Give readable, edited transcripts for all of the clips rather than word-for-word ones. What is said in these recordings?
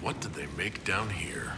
What did they make down here?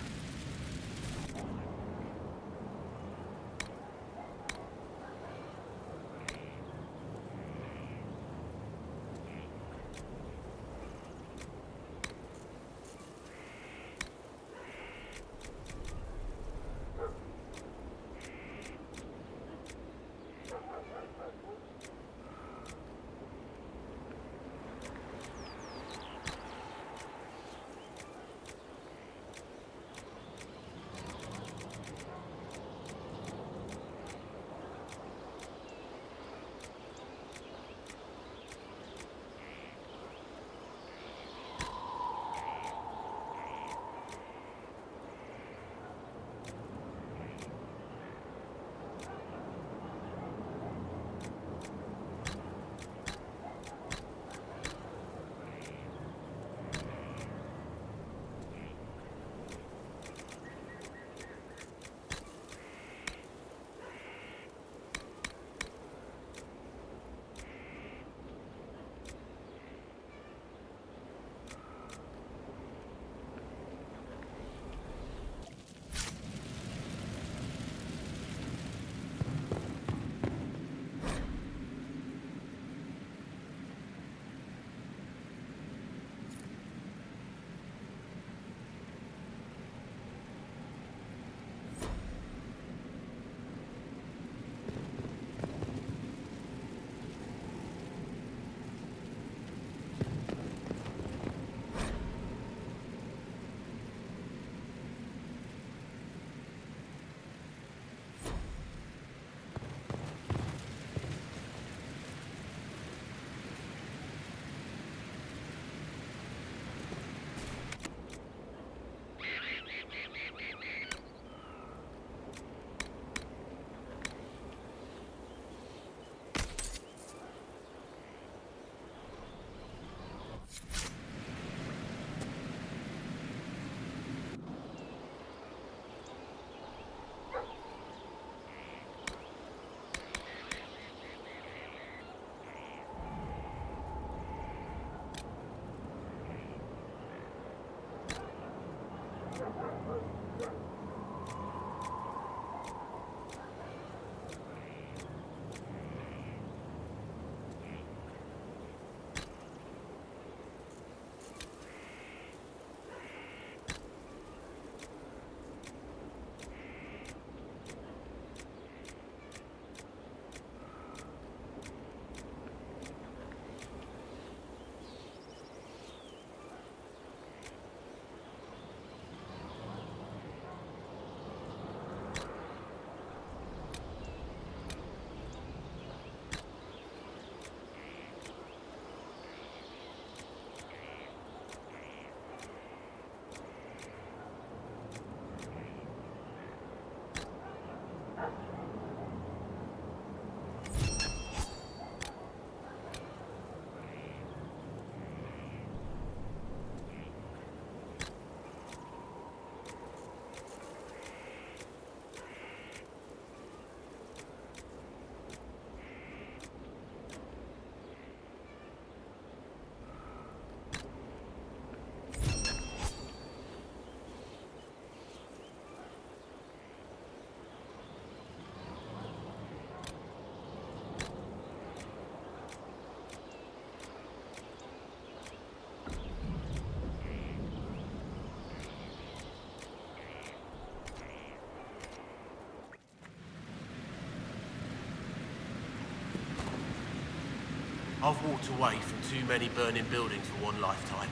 I've walked away from too many burning buildings for one lifetime.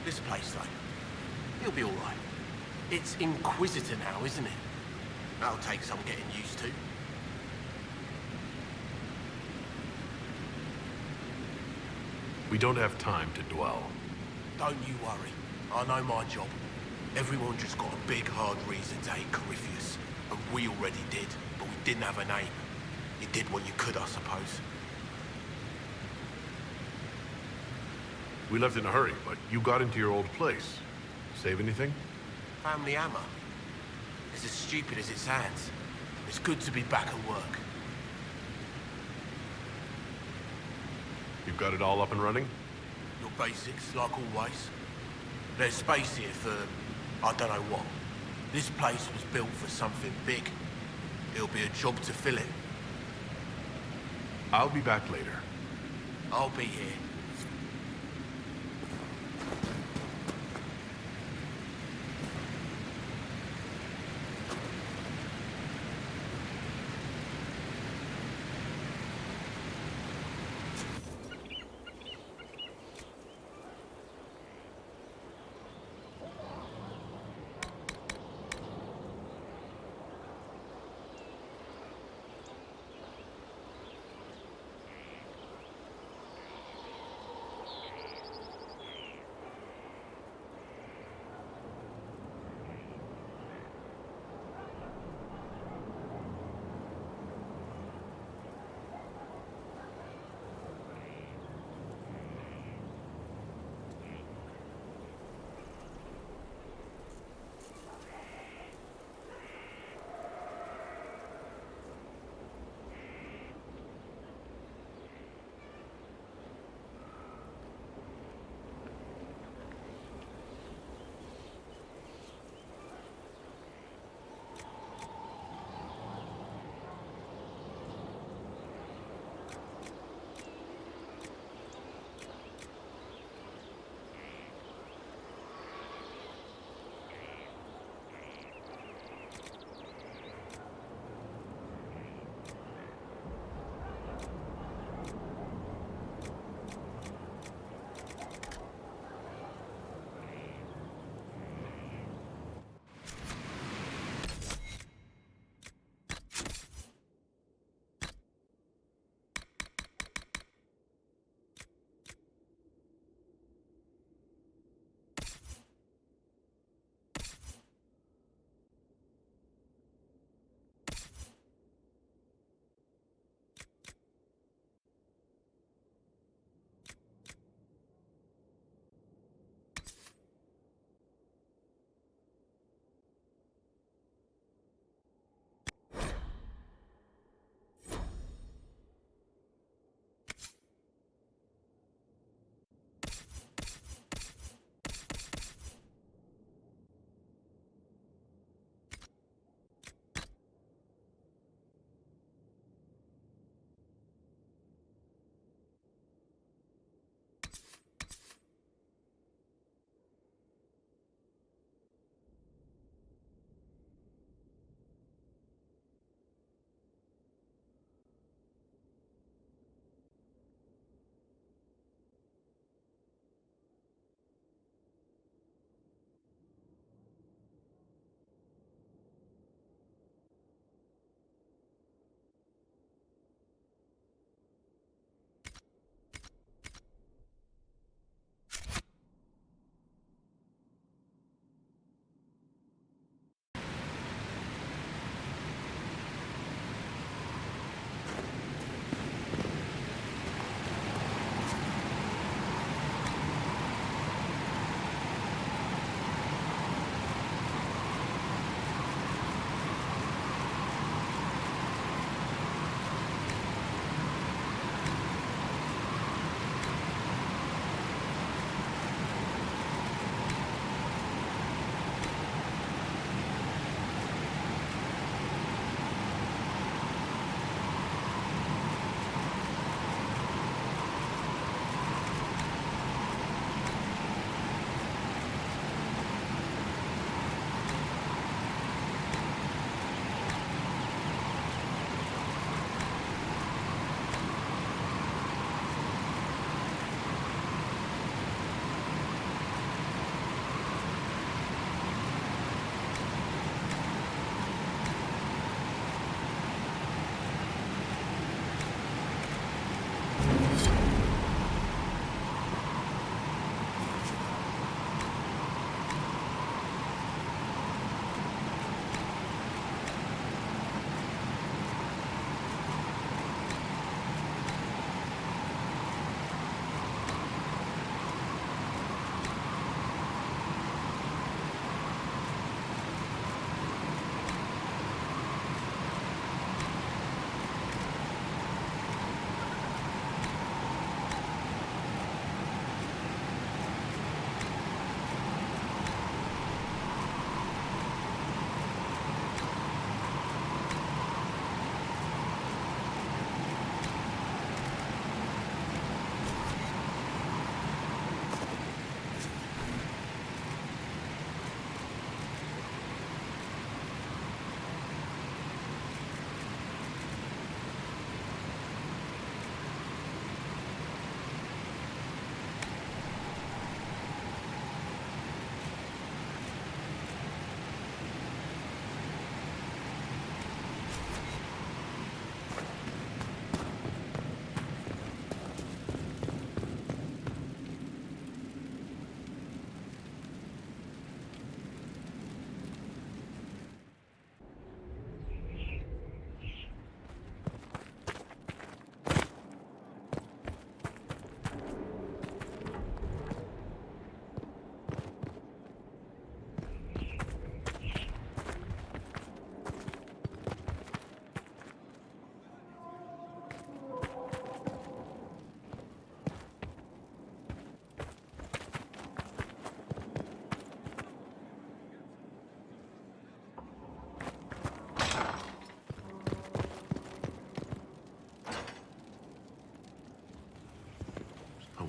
This place, though, it'll be all right. It's Inquisitor now, isn't it? That'll take some getting used to. We don't have time to dwell. Don't you worry. I know my job. Everyone just got a big, hard reason to hate Corypheus. And we already did, but we didn't have a name. You did what you could, I suppose. We left in a hurry, but you got into your old place. Save anything? Family hammer. It's as stupid as it sounds. It's good to be back at work. You've got it all up and running? Your basics, like always. There's space here for, I don't know what. This place was built for something big. It'll be a job to fill it. I'll be back later. I'll be here.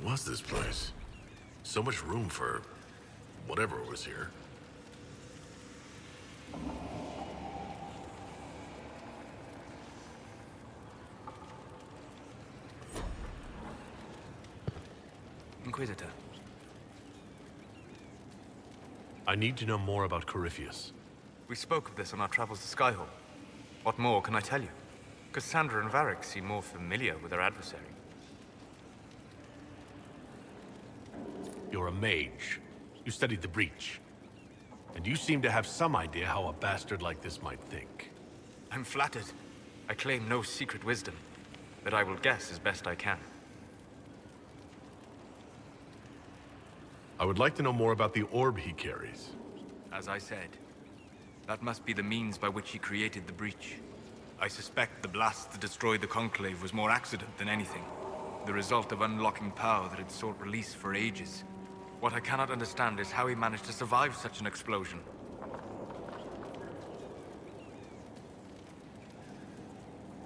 was this place? So much room for whatever was here. Inquisitor. I need to know more about Corypheus. We spoke of this on our travels to Skyhold. What more can I tell you? Cassandra and Vadrik seem more familiar with their adversary. You're a mage. You studied the Breach. And you seem to have some idea how a bastard like this might think. I'm flattered. I claim no secret wisdom, but I will guess as best I can. I would like to know more about the orb he carries. As I said, that must be the means by which he created the Breach. I suspect the blast that destroyed the Conclave was more accident than anything. The result of unlocking power that had sought release for ages. What I cannot understand is how he managed to survive such an explosion.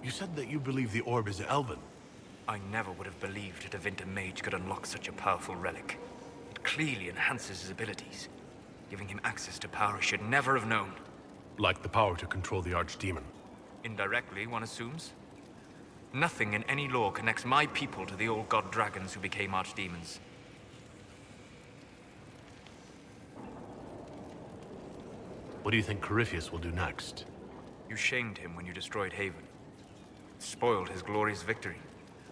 You said that you believe the orb is elven. I never would have believed a Tevinter mage could unlock such a powerful relic. It clearly enhances his abilities, giving him access to power he should never have known. Like the power to control the Archdemon. Indirectly, one assumes. Nothing in any lore connects my people to the old god dragons who became archdemons. What do you think Corypheus will do next? You shamed him when you destroyed Haven. Spoiled his glorious victory.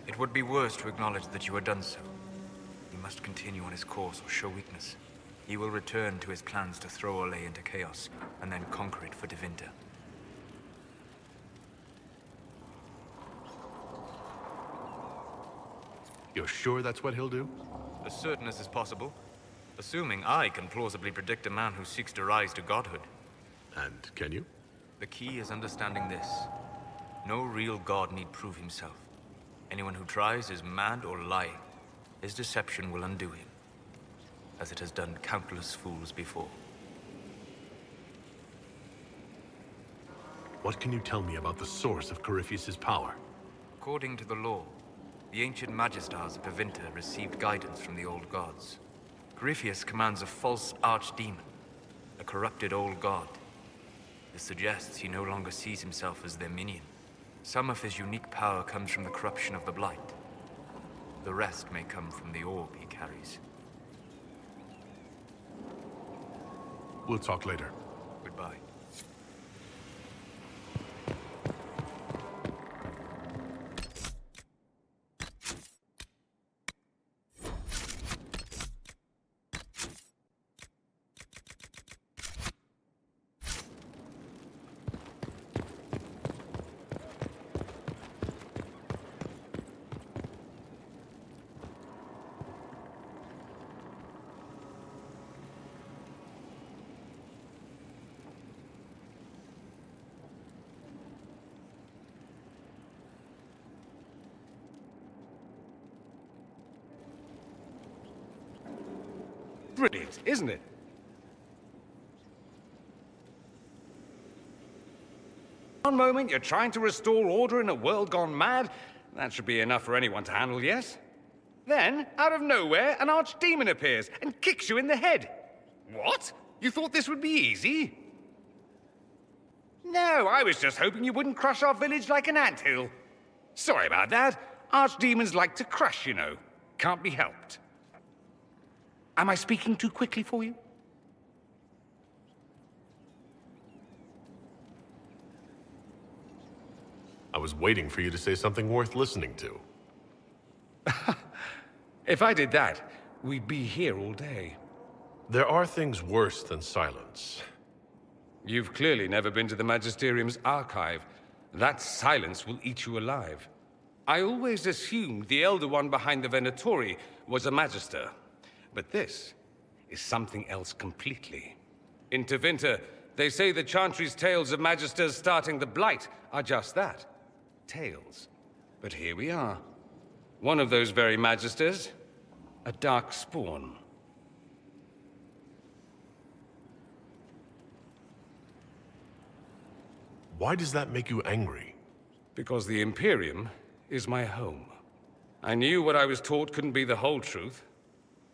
It would be worse to acknowledge that you had done so. He must continue on his course or show weakness. He will return to his plans to throw Olay into chaos, and then conquer it for Tevinter. You're sure that's what he'll do? As certain as is possible. Assuming I can plausibly predict a man who seeks to rise to godhood. And can you? The key is understanding this. No real god need prove himself. Anyone who tries is mad or lying. His deception will undo him, as it has done countless fools before. What can you tell me about the source of Corypheus's power? According to the law, the ancient Magistars of Tevinter received guidance from the old gods. Corypheus commands a false archdemon, a corrupted old god. This suggests he no longer sees himself as their minion. Some of his unique power comes from the corruption of the Blight. The rest may come from the orb he carries. We'll talk later. Goodbye. Brilliant, isn't it? One moment you're trying to restore order in a world gone mad. That should be enough for anyone to handle, yes? Then, out of nowhere, an archdemon appears and kicks you in the head. What? You thought this would be easy? No, I was just hoping you wouldn't crush our village like an anthill. Sorry about that. Archdemons like to crush, you know. Can't be helped. Am I speaking too quickly for you? I was waiting for you to say something worth listening to. If I did that, we'd be here all day. There are things worse than silence. You've clearly never been to the Magisterium's archive. That silence will eat you alive. I always assumed the Elder One behind the Venatori was a Magister. But this is something else completely. In Tevinter, they say the Chantry's tales of Magisters starting the Blight are just that. Tales. But here we are. One of those very Magisters, a dark spawn. Why does that make you angry? Because the Imperium is my home. I knew what I was taught couldn't be the whole truth,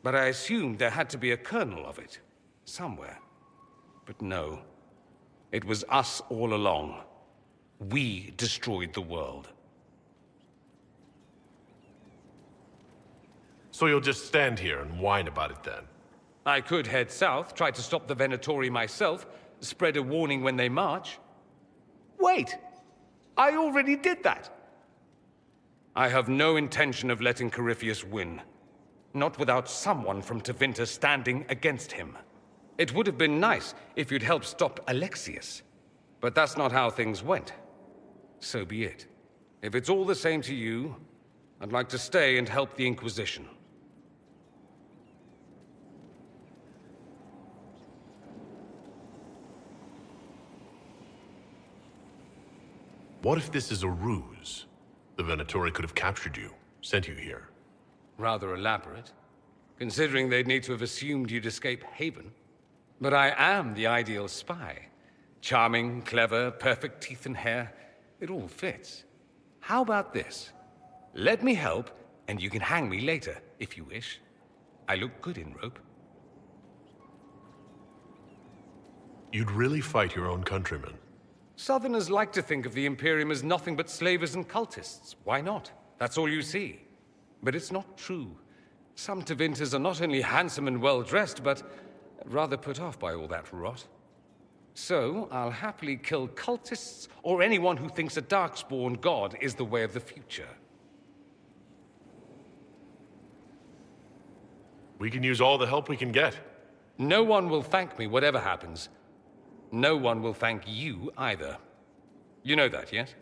but I assumed there had to be a kernel of it, somewhere. But no. It was us all along. We destroyed the world. So you'll just stand here and whine about it then? I could head south, try to stop the Venatori myself, spread a warning when they march. Wait! I already did that! I have no intention of letting Corypheus win. Not without someone from Tevinter standing against him. It would have been nice if you'd helped stop Alexius. But that's not how things went. So be it. If it's all the same to you, I'd like to stay and help the Inquisition. What if this is a ruse? The Venatori could have captured you, sent you here. Rather elaborate, considering they'd need to have assumed you'd escape Haven. But I am the ideal spy. Charming, clever, perfect teeth and hair. It all fits. How about this? Let me help, and you can hang me later, if you wish. I look good in rope. You'd really fight your own countrymen? Southerners like to think of the Imperium as nothing but slavers and cultists. Why not? That's all you see. But it's not true. Some Tevinters are not only handsome and well-dressed, but rather put off by all that rot. So, I'll happily kill cultists or anyone who thinks a Darkspawn god is the way of the future. We can use all the help we can get. No one will thank me, whatever happens. No one will thank you either. You know that, yes?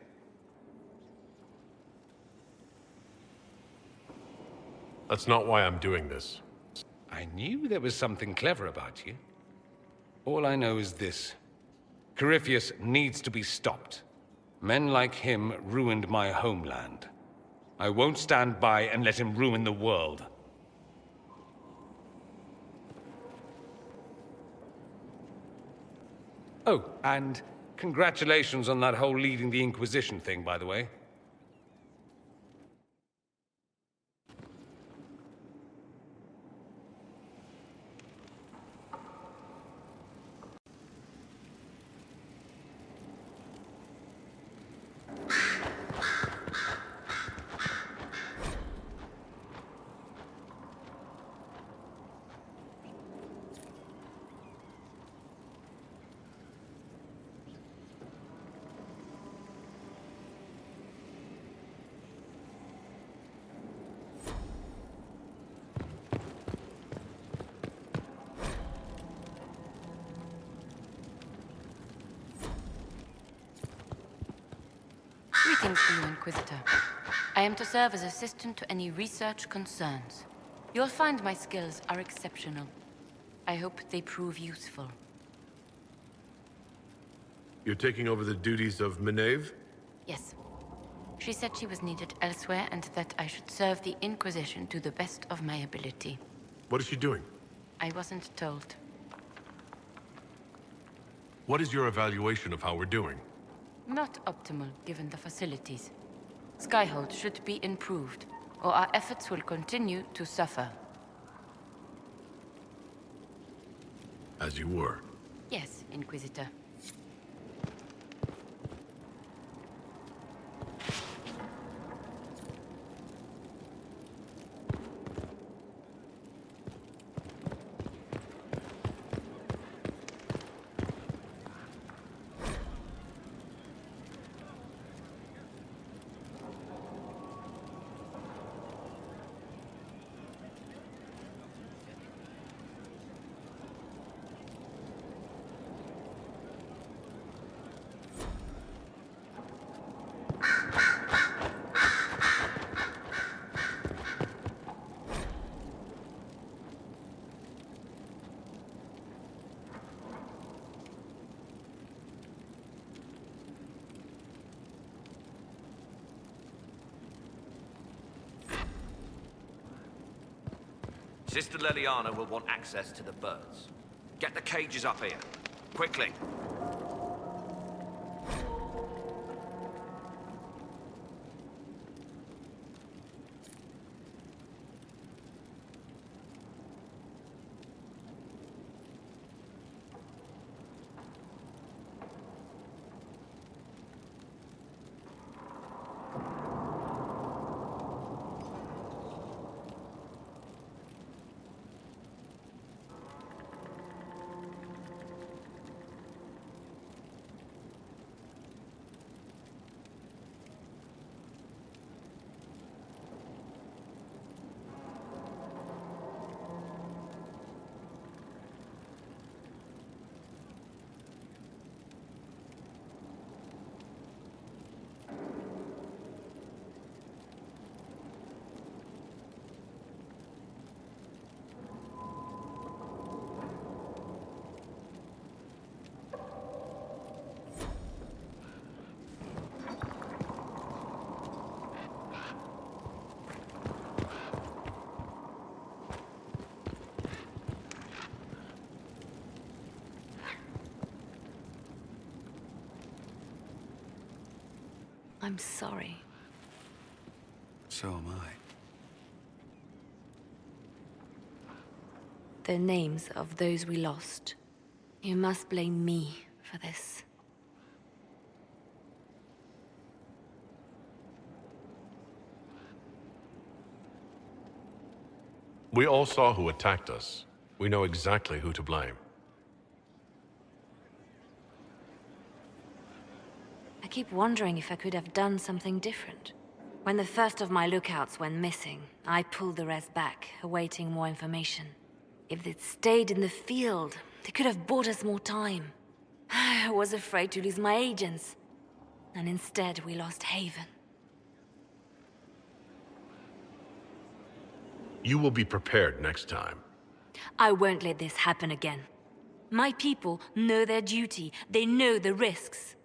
That's not why I'm doing this. I knew there was something clever about you. All I know is this. Corypheus needs to be stopped. Men like him ruined my homeland. I won't stand by and let him ruin the world. Oh, and congratulations on that whole leading the Inquisition thing, by the way. Greetings to you, Inquisitor. I am to serve as assistant to any research concerns. You'll find my skills are exceptional. I hope they prove useful. You're taking over the duties of Meneve? Yes. She said she was needed elsewhere and that I should serve the Inquisition to the best of my ability. What is she doing? I wasn't told. What is your evaluation of how we're doing? Not optimal, given the facilities. Skyhold should be improved, or our efforts will continue to suffer. As you were. Yes, Inquisitor. Sister Leliana will want access to the birds. Get the cages up here. Quickly. I'm sorry. So am I. The names of those we lost. You must blame me for this. We all saw who attacked us. We know exactly who to blame. I keep wondering if I could have done something different. When the first of my lookouts went missing, I pulled the rest back, awaiting more information. If they'd stayed in the field, they could have bought us more time. I was afraid to lose my agents. And instead, we lost Haven. You will be prepared next time. I won't let this happen again. My people know their duty. They know the risks.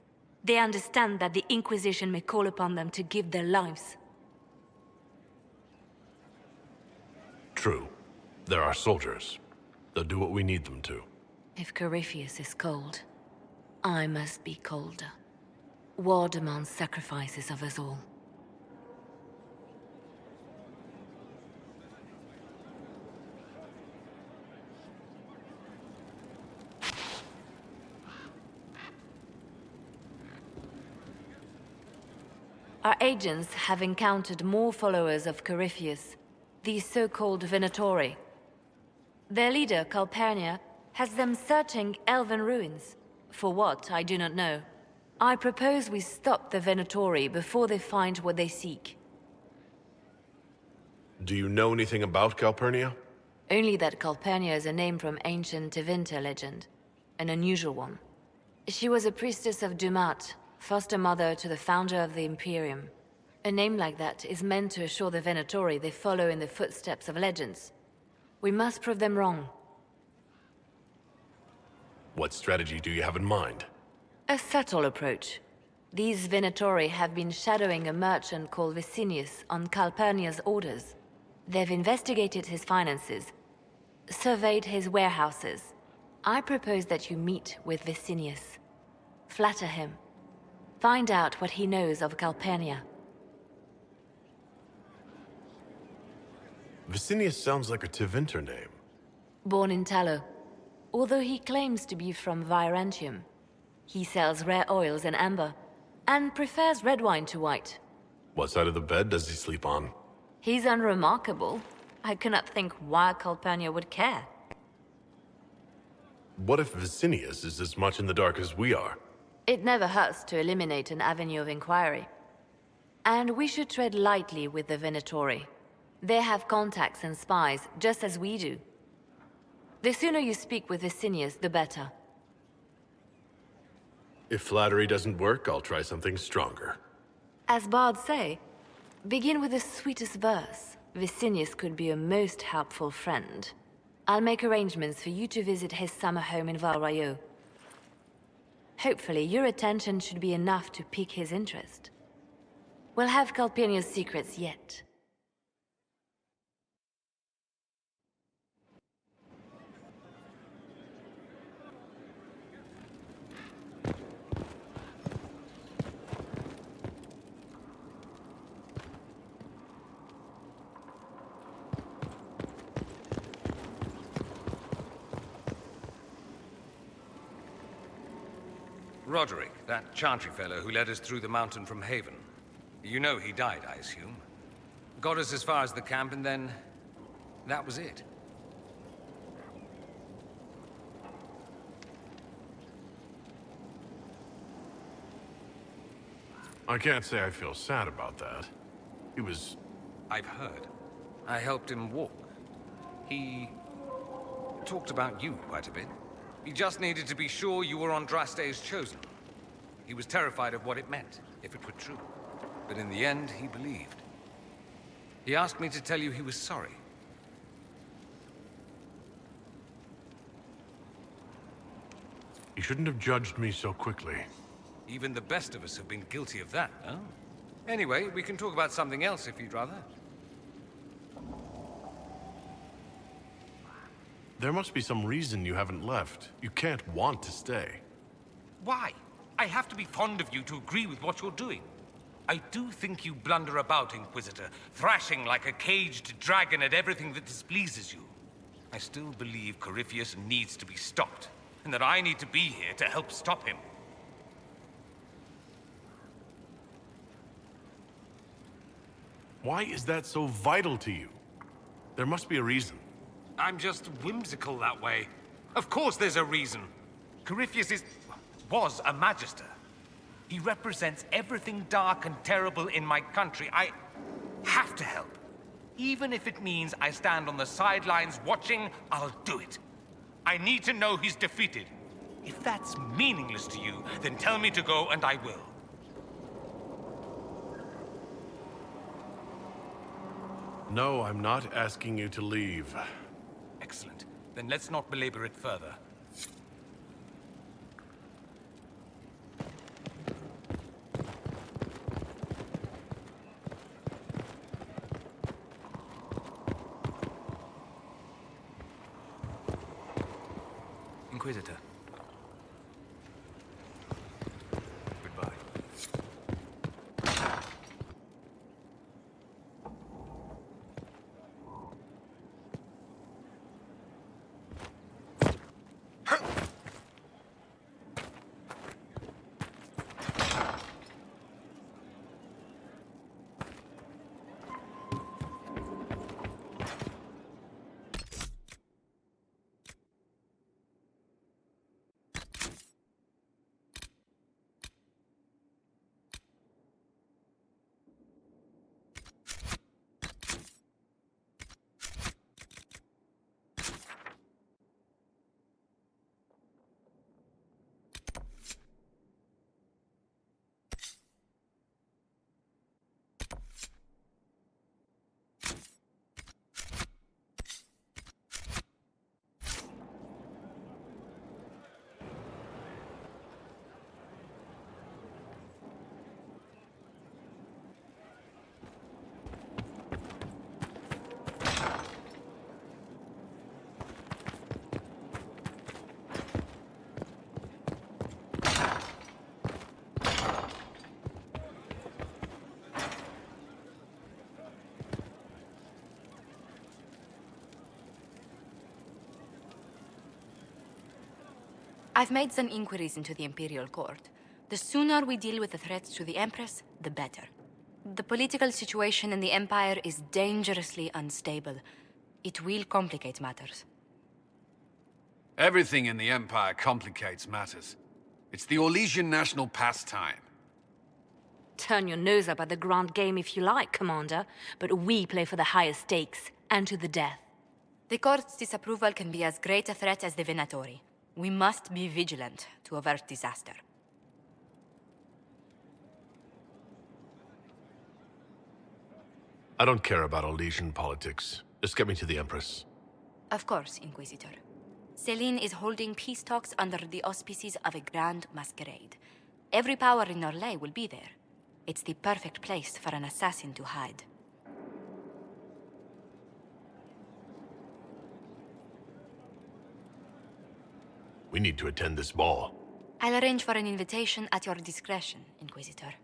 They understand that the Inquisition may call upon them to give their lives. True. They're our soldiers. They'll do what we need them to. If Corypheus is cold, I must be colder. War demands sacrifices of us all. Our agents have encountered more followers of Corypheus, these so-called Venatori. Their leader, Calpurnia, has them searching elven ruins. For what, I do not know. I propose we stop the Venatori before they find what they seek. Do you know anything about Calpurnia? Only that Calpurnia is a name from ancient Tevinter legend. An unusual one. She was a priestess of Dumat, foster mother to the founder of the Imperium. A name like that is meant to assure the Venatori they follow in the footsteps of legends. We must prove them wrong. What strategy do you have in mind? A subtle approach. These Venatori have been shadowing a merchant called Vicinius on Calpurnia's orders. They've investigated his finances, surveyed his warehouses. I propose that you meet with Vicinius. Flatter him. Find out what he knows of Calpurnia. Vicinius sounds like a Tevinter name. Born in Tallow. Although he claims to be from Virantium, he sells rare oils and amber, and prefers red wine to white. What side of the bed does he sleep on? He's unremarkable. I cannot think why Calpurnia would care. What if Vicinius is as much in the dark as we are? It never hurts to eliminate an avenue of inquiry. And we should tread lightly with the Venatori. They have contacts and spies, just as we do. The sooner you speak with Vicinius, the better. If flattery doesn't work, I'll try something stronger. As bards say, begin with the sweetest verse. Vicinius could be a most helpful friend. I'll make arrangements for you to visit his summer home in Valrayo. Hopefully, your attention should be enough to pique his interest. We'll have Calpurnia's secrets yet. Roderick, that Chantry fellow who led us through the mountain from Haven. You know he died, I assume. Got us as far as the camp, and then... that was it. I can't say I feel sad about that. He was... I've heard. I helped him walk. He... talked about you quite a bit. He just needed to be sure you were Andraste's chosen. He was terrified of what it meant, if it were true. But in the end, he believed. He asked me to tell you he was sorry. He shouldn't have judged me so quickly. Even the best of us have been guilty of that, no? Anyway, we can talk about something else if you'd rather. There must be some reason you haven't left. You can't want to stay. Why? I have to be fond of you to agree with what you're doing. I do think you blunder about, Inquisitor, thrashing like a caged dragon at everything that displeases you. I still believe Corypheus needs to be stopped, and that I need to be here to help stop him. Why is that so vital to you? There must be a reason. I'm just whimsical that way. Of course there's a reason. Corypheus was a Magister. He represents everything dark and terrible in my country. I have to help. Even if it means I stand on the sidelines watching, I'll do it. I need to know he's defeated. If that's meaningless to you, then tell me to go and I will. No, I'm not asking you to leave. Excellent. Then let's not belabor it further. Inquisitor. Goodbye. I've made some inquiries into the Imperial Court. The sooner we deal with the threats to the Empress, the better. The political situation in the Empire is dangerously unstable. It will complicate matters. Everything in the Empire complicates matters. It's the Orlesian national pastime. Turn your nose up at the grand game if you like, Commander, but we play for the highest stakes, and to the death. The Court's disapproval can be as great a threat as the Venatori. We must be vigilant to avert disaster. I don't care about Orlesian politics. Just get me to the Empress. Of course, Inquisitor. Celine is holding peace talks under the auspices of a grand masquerade. Every power in Orlais will be there. It's the perfect place for an assassin to hide. We need to attend this ball. I'll arrange for an invitation at your discretion, Inquisitor.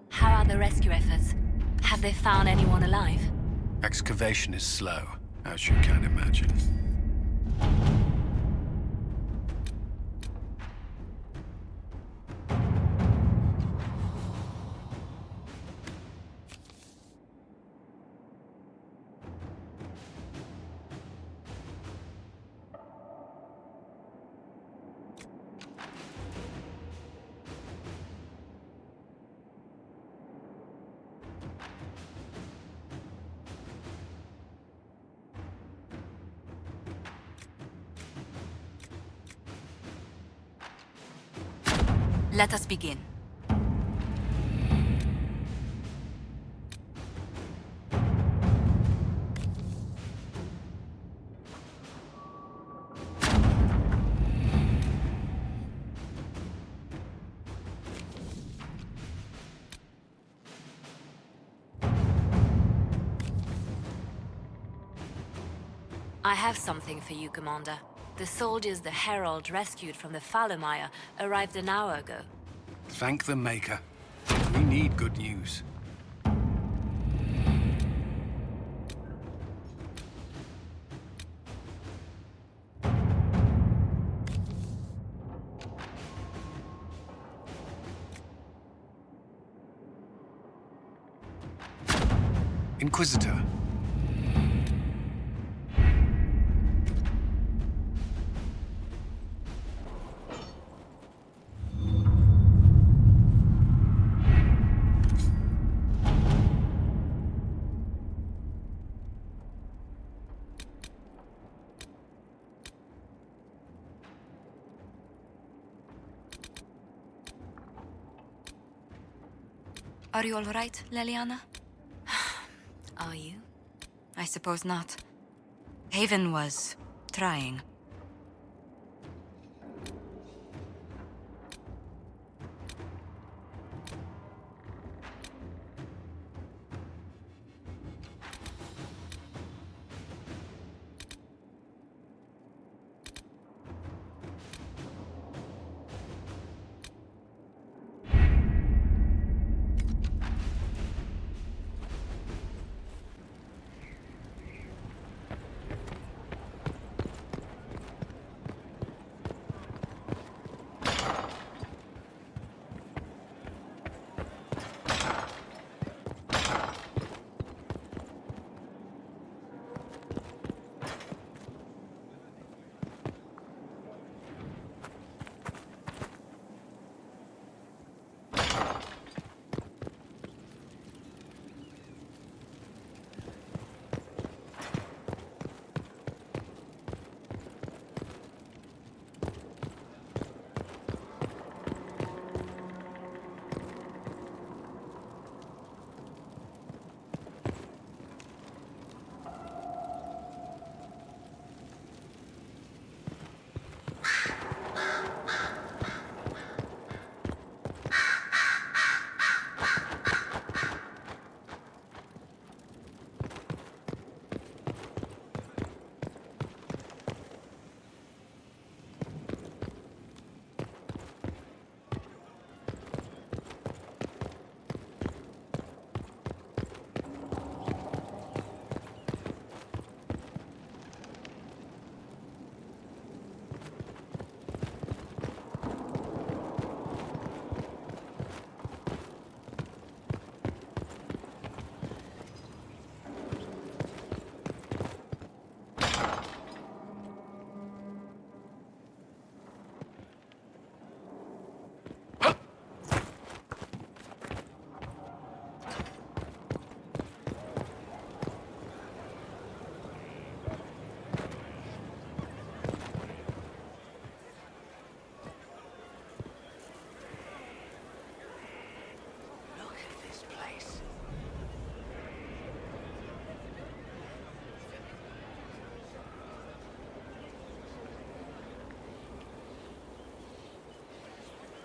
How are the rescue efforts? Have they found anyone alive? Excavation is slow, as you can imagine. Let us begin. I have something for you, Commander. The soldiers the Herald rescued from the Fallermire arrived an hour ago. Thank the Maker. We need good news. Inquisitor. Are you all right, Leliana? Are you? I suppose not. Haven was trying.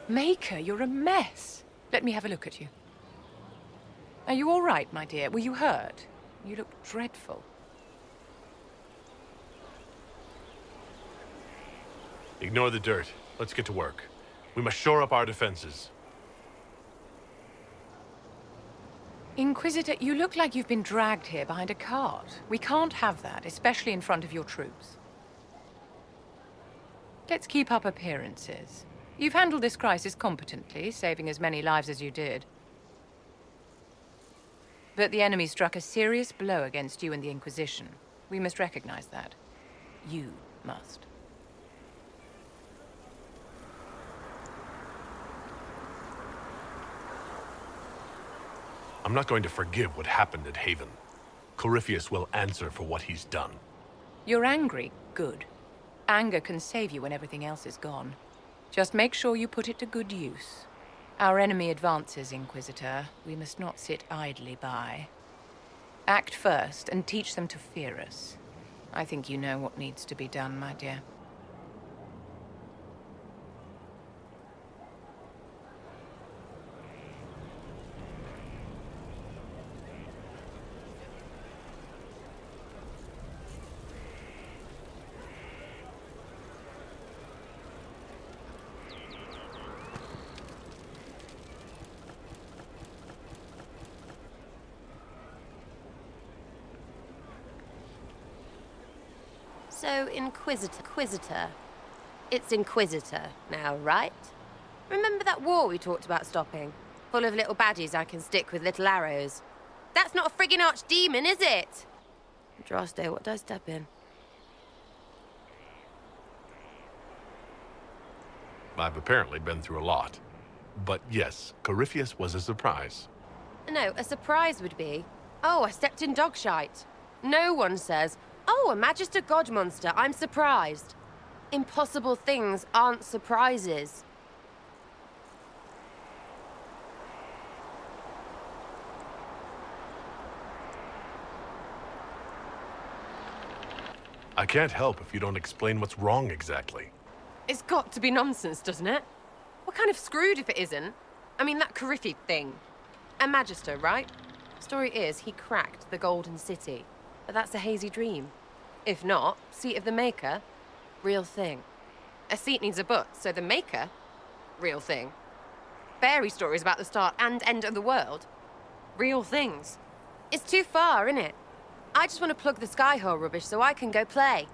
Maker, you're a mess. Let me have a look at you. Are you all right, my dear? Were you hurt? You look dreadful. Ignore the dirt. Let's get to work. We must shore up our defenses. Inquisitor, you look like you've been dragged here behind a cart. We can't have that, especially in front of your troops. Let's keep up appearances. You've handled this crisis competently, saving as many lives as you did. But the enemy struck a serious blow against you and the Inquisition. We must recognize that. You must. I'm not going to forgive what happened at Haven. Corypheus will answer for what he's done. You're angry? Good. Anger can save you when everything else is gone. Just make sure you put it to good use. Our enemy advances, Inquisitor. We must not sit idly by. Act first and teach them to fear us. I think you know what needs to be done, my dear. So, Inquisitor. It's Inquisitor now, right? Remember that war we talked about stopping? Full of little baddies I can stick with little arrows. That's not a friggin' archdemon, is it? Drosto, what did I step in? I've apparently been through a lot. But yes, Corypheus was a surprise. No, a surprise would be, oh, I stepped in dog shite. No one says, oh, a Magister God monster, I'm surprised. Impossible things aren't surprises. I can't help if you don't explain what's wrong exactly. It's got to be nonsense, doesn't it? We're kind of screwed if it isn't. I mean, that Corypheus thing. A Magister, right? Story is, he cracked the Golden City. But that's a hazy dream. If not, seat of the Maker, real thing. A seat needs a butt, so the Maker, real thing. Fairy stories about the start and end of the world, real things. It's too far, innit? I just want to plug the Skyhold rubbish so I can go play.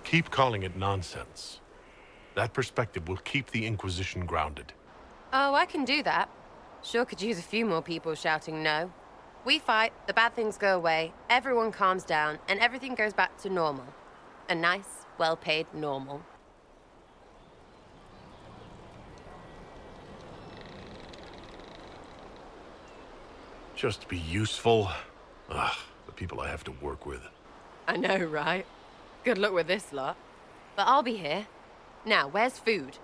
Keep calling it nonsense. That perspective will keep the Inquisition grounded. Oh, I can do that. Sure could use a few more people shouting no. We fight, the bad things go away, everyone calms down, and everything goes back to normal. A nice, well-paid normal. Just be useful. Ugh, the people I have to work with. I know, right? Good luck with this lot. But I'll be here. Now, where's food?